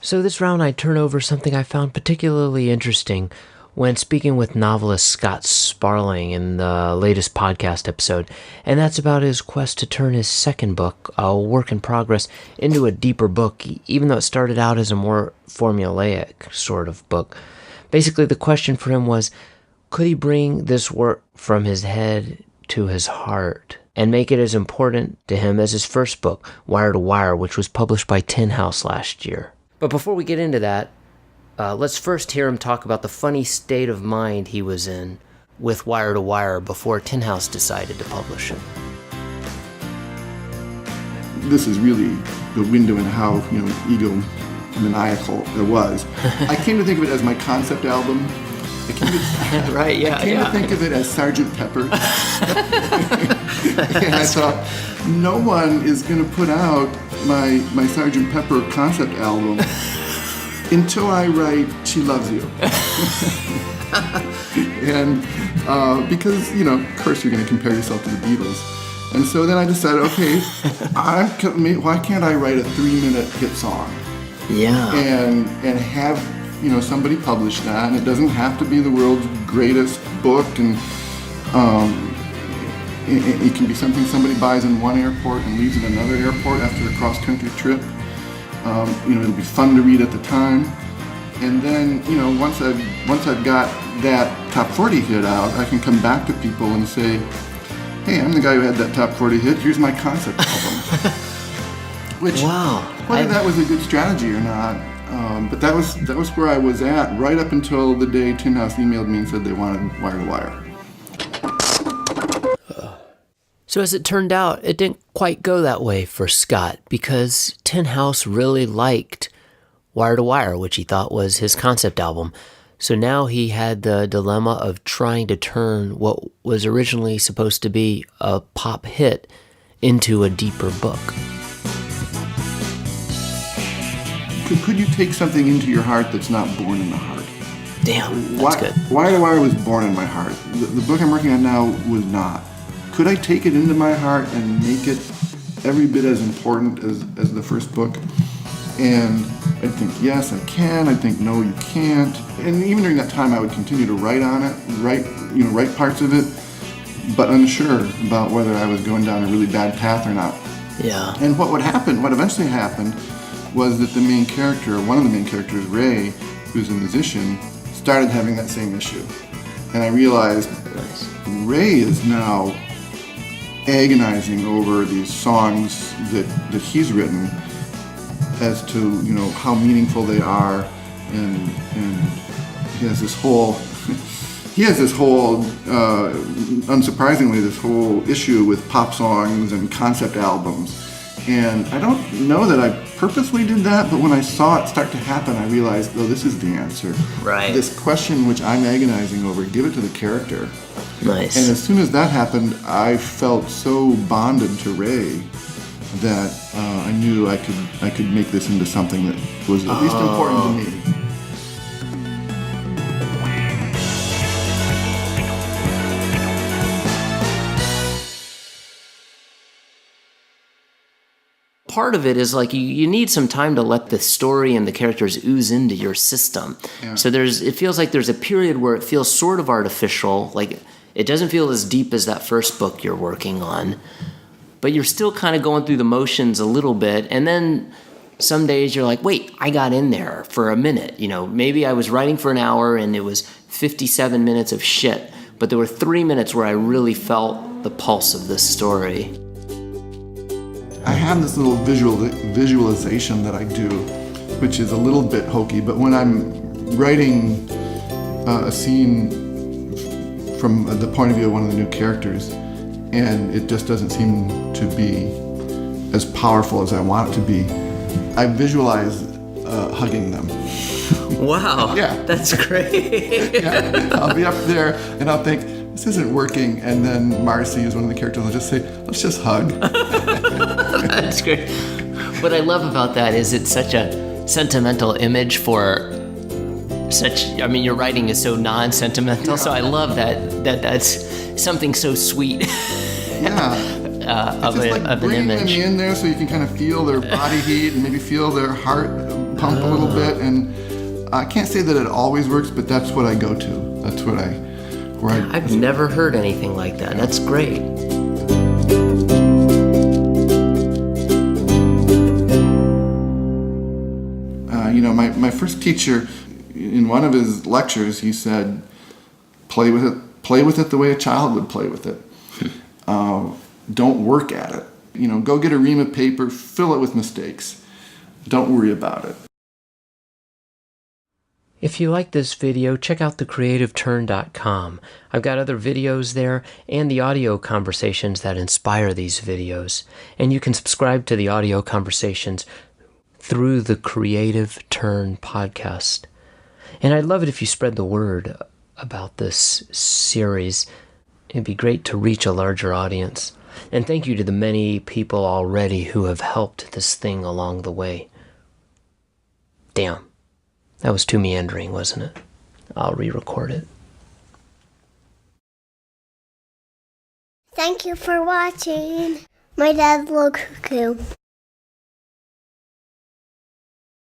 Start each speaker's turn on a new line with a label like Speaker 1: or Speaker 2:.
Speaker 1: So this round I turn over something I found particularly interesting when speaking with novelist Scott Sparling in the latest podcast episode, and that's about his quest to turn his second book, a work in progress, into a deeper book, even though it started out as a more formulaic sort of book. Basically, the question for him was, could he bring this work from his head to his heart and make it as important to him as his first book, Wire to Wire, which was published by Tin House last year? But before we get into that, let's first hear him talk about the funny state of mind he was in with Wire to Wire before Tin House decided to publish it.
Speaker 2: This is really the window into how, egomaniacal it was. I came to think of it as my concept album. I came to think of it as Sgt. Pepper. And I thought, no one is going to put out my Sgt. Pepper concept album until I write She Loves You. And because, of course you're going to compare yourself to the Beatles. And so then I decided, okay, why can't I write a 3-minute hit song? Yeah. And have, somebody publish that. And it doesn't have to be the world's greatest book. And it can be something somebody buys in one airport and leaves in another airport after a cross-country trip. It'll be fun to read at the time. And then, once I've got that top 40 hit out, I can come back to people and say, hey, I'm the guy who had that top 40 hit. Here's my concept album. Which, whether that was a good strategy or not, but that was where I was at right up until the day Tin House emailed me and said they wanted Wire to Wire.
Speaker 1: So as it turned out, it didn't quite go that way for Scott because Tin House really liked Wire to Wire, which he thought was his concept album. So now he had the dilemma of trying to turn what was originally supposed to be a pop hit into a deeper book.
Speaker 2: Could you take something into your heart that's not born in the heart?
Speaker 1: Damn, that's good.
Speaker 2: Wire to Wire was born in my heart. The book I'm working on now was not. Could I take it into my heart and make it every bit as important as the first book? And I'd think, yes, I can. I'd think, no, you can't. And even during that time, I would continue to write on it, write parts of it, but unsure about whether I was going down a really bad path or not.
Speaker 1: Yeah.
Speaker 2: And what eventually happened, was that the main character, one of the main characters, Ray, who's a musician, started having that same issue. And I realized Ray is now agonizing over these songs that he's written as to, how meaningful they are, and he has this whole unsurprisingly, this whole issue with pop songs and concept albums. And I don't know that I purposely did that, but when I saw it start to happen, I realized, oh, this is the answer.
Speaker 1: Right.
Speaker 2: This question which I'm agonizing over, give it to the character.
Speaker 1: Nice.
Speaker 2: And as soon as that happened, I felt so bonded to Ray that I knew I could make this into something that was at least important to me.
Speaker 1: Part of it is like you need some time to let the story and the characters ooze into your system. Yeah. So it feels like there's a period where it feels sort of artificial, like it doesn't feel as deep as that first book you're working on, but you're still kind of going through the motions a little bit. And then some days you're like, wait, I got in there for a minute. Maybe I was writing for an hour and it was 57 minutes of shit, but there were 3 minutes where I really felt the pulse of this story.
Speaker 2: I have this little visualization that I do, which is a little bit hokey, but when I'm writing a scene from the point of view of one of the new characters, and it just doesn't seem to be as powerful as I want it to be, I visualize hugging them.
Speaker 1: Wow, yeah. That's great.
Speaker 2: Yeah. I'll be up there and I'll think, this isn't working, and then Marcy is one of the characters, I'll just say, let's just hug.
Speaker 1: That's great. What I love about that is it's such a sentimental image for your writing is so non-sentimental, so I love that's something so sweet.
Speaker 2: Yeah.
Speaker 1: of
Speaker 2: It's just
Speaker 1: an
Speaker 2: bringing them
Speaker 1: image.
Speaker 2: in there so you can kind of feel their body heat and maybe feel their heart pump a little bit. And I can't say that it always works, but that's what I go to. That's what
Speaker 1: I've never heard anything like that. That's great.
Speaker 2: My first teacher, in one of his lectures, he said, play with it the way a child would play with it. Don't work at it. Go get a ream of paper, fill it with mistakes. Don't worry about it.
Speaker 1: If you like this video, check out thecreativeturn.com. I've got other videos there and the audio conversations that inspire these videos. And you can subscribe to the audio conversations through the Creative Turn podcast. And I'd love it if you spread the word about this series. It'd be great to reach a larger audience. And thank you to the many people already who have helped this thing along the way. Damn, that was too meandering, wasn't it? I'll re-record it.
Speaker 3: Thank you for watching. My dad's a little cuckoo.